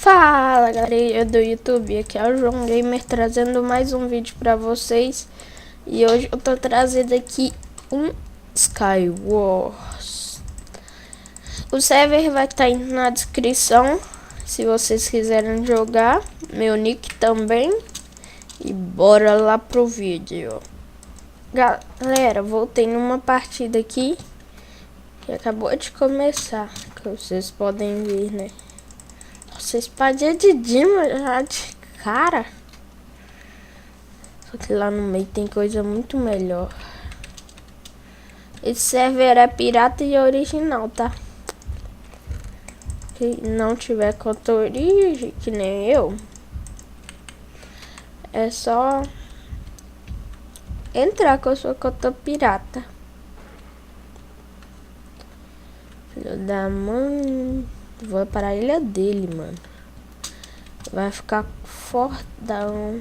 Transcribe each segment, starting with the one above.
Fala galera do YouTube, aqui é o João Gamer trazendo mais um vídeo pra vocês. E hoje eu tô trazendo aqui um Skywars. O server vai estar aí na descrição, se vocês quiserem jogar. Meu nick também. E bora lá pro vídeo. Galera, voltei numa partida aqui que acabou de começar, que vocês podem ver, né? Nossa, espadinha de Dima já de cara. Só que lá no meio tem coisa muito melhor. Esse server é pirata e original, tá? Se não tiver conta origem, que nem eu, é só entrar com a sua conta pirata. Filho da mãe. Vou para a ilha dele, mano. Vai ficar fortão.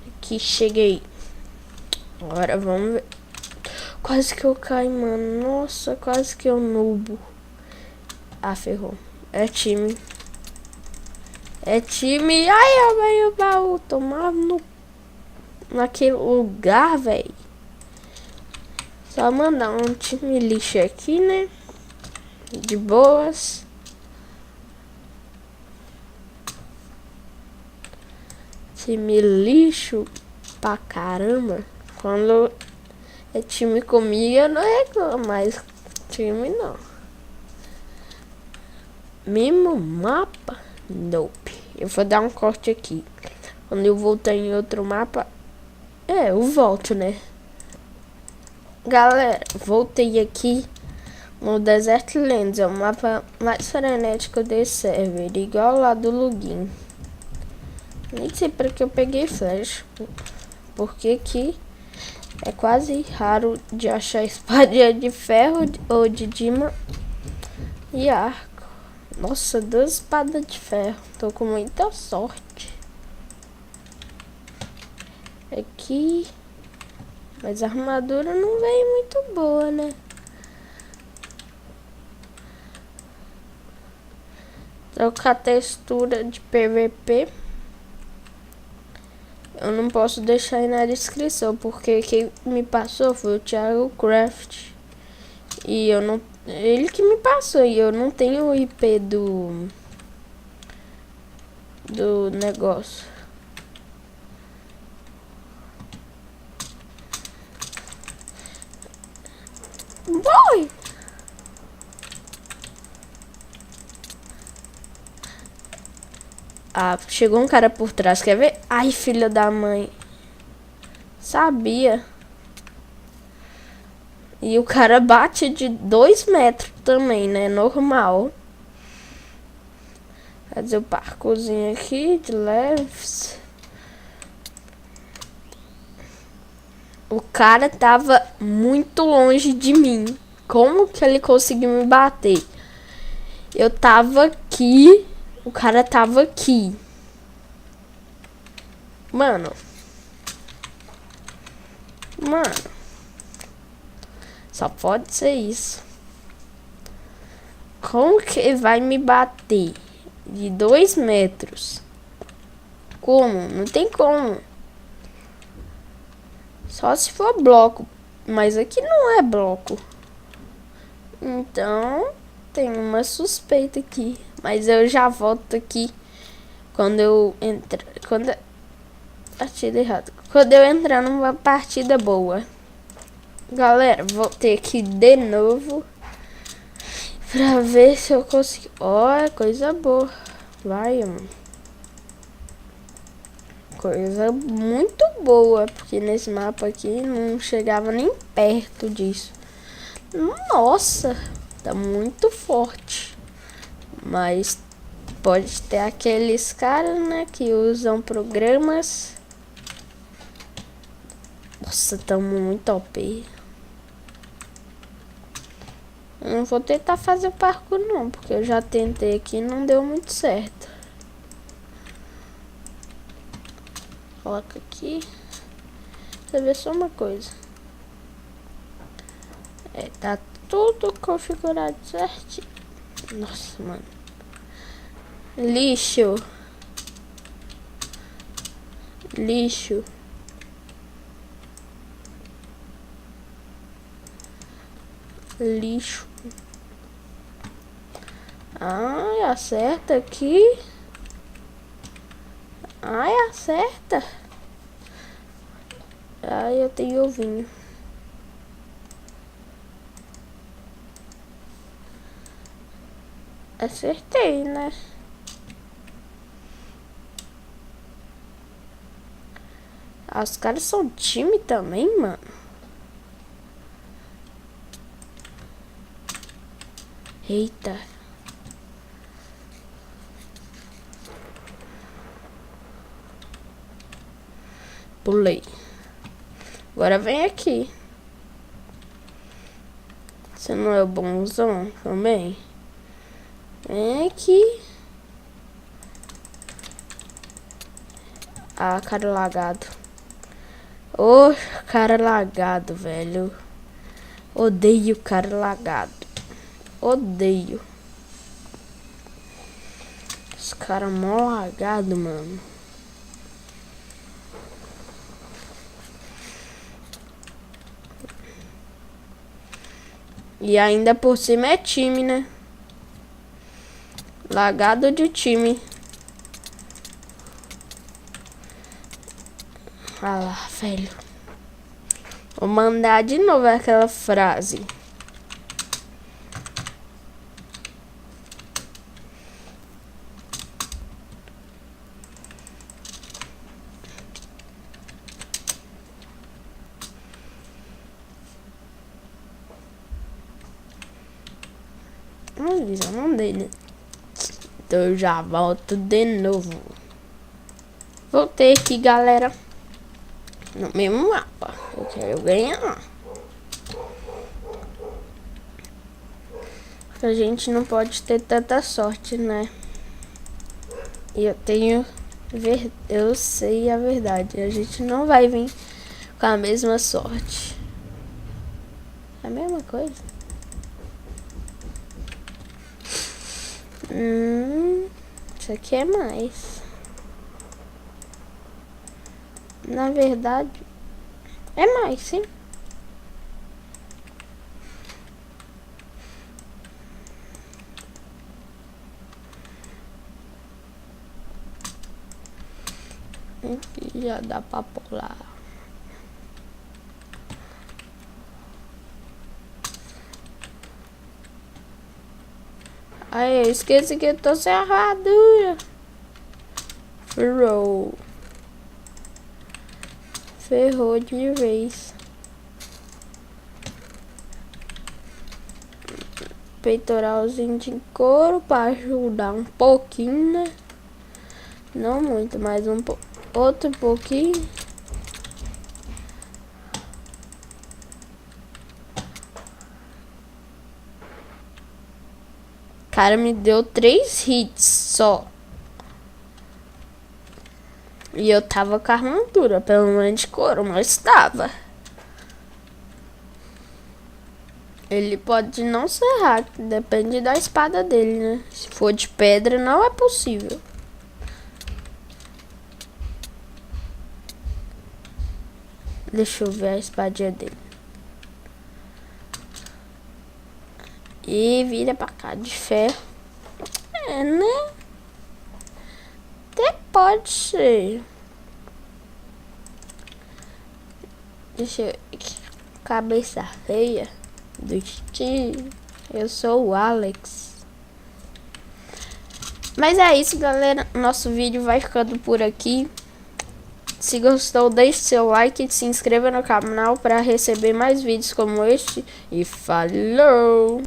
Aqui, cheguei. Agora vamos ver. Quase que eu caio, mano. Nossa, quase que eu nubo. Ah, ferrou. É time. É time. Ai, eu venho o baú. Tomar naquele lugar, velho. Só mandar um time lixo aqui, né? De boas. Time lixo pra caramba. Quando é time comigo, eu não reclamo, mas time não. Mesmo mapa? Nope. Eu vou dar um corte aqui. Quando eu voltar em outro mapa, eu volto, né? Galera, voltei aqui no Desert Lands. É o mapa mais frenético desse server, igual lá do Login. Nem sei para que eu peguei flash, porque aqui é quase raro de achar espadinha de ferro ou de Dima e arco. Nossa, 2 espadas de ferro. Tô com muita sorte. Aqui. Mas a armadura não veio muito boa, né? Trocar a textura de PVP. Eu não posso deixar aí na descrição, porque quem me passou foi o Thiago Craft. E eu não... Ele que me passou, e eu não tenho o IP do negócio. Boy! Ah, chegou um cara por trás, quer ver? Ai, filha da mãe. Sabia. E o cara bate de 2 metros também, né? Normal. Fazer o parkourzinho aqui de leves. O cara tava muito longe de mim. Como que ele conseguiu me bater? Eu tava aqui. O cara tava aqui. Mano. Só pode ser isso. Como que vai me bater? De 2 metros. Como? Não tem como. Só se for bloco. Mas aqui não é bloco. Então, tem uma suspeita aqui. Mas eu já volto aqui. Quando eu entrar... Partida errada. Quando eu entrar numa partida boa. Galera, voltei aqui de novo. Pra ver se eu consigo. Ó, coisa boa. Vai, mano. Coisa muito boa. Porque nesse mapa aqui não chegava nem perto disso. Nossa, tá muito forte. Mas pode ter aqueles caras, né, que usam programas. Nossa, tá muito OP. Eu não vou tentar fazer o parkour não, porque eu já tentei aqui e não deu muito certo. Coloca aqui. Você vê só uma coisa. Tá tudo configurado certinho. Nossa, mano. Lixo. Lixo. Lixo. Ai, acerta aqui. Ai, acerta. Ai, eu tenho ovinho. Acertei, né? Ah, os caras são time também, mano. Eita. Pulei. Agora vem aqui. Você não é o bonzão também? Vem aqui. Ah, cara lagado. Ô, cara lagado, velho. Odeio cara lagado. Odeio. Os caras mó lagado, mano. E ainda por cima é time, né? Lagado de time. Ah lá, velho. Vou mandar de novo aquela frase. Já mandei, né? Então eu já volto de novo. Voltei aqui, galera. No mesmo mapa. Eu quero ganhar. A gente não pode ter tanta sorte, né? E eu tenho... Eu sei a verdade. A gente não vai vir com a mesma sorte. É a mesma coisa. Isso aqui é mais. Na verdade, é mais, sim. Aqui já dá pra pular. Aí, eu esqueci que eu tô sem armadura. Ferrou de vez. Peitoralzinho de couro pra ajudar um pouquinho, né? Não muito, mas outro pouquinho. Cara, me deu 3 hits só. E eu tava com a armadura, pelo menos de couro, mas tava. Ele pode não ser hack, depende da espada dele, né? Se for de pedra, não é possível. Deixa eu ver a espadinha dele. E vira pra cá de ferro. É, né? Até pode ser. Deixa eu... Cabeça feia do tio. Eu sou o Alex. Mas é isso, galera. Nosso vídeo vai ficando por aqui. Se gostou, deixe seu like e se inscreva no canal para receber mais vídeos como este. E falou!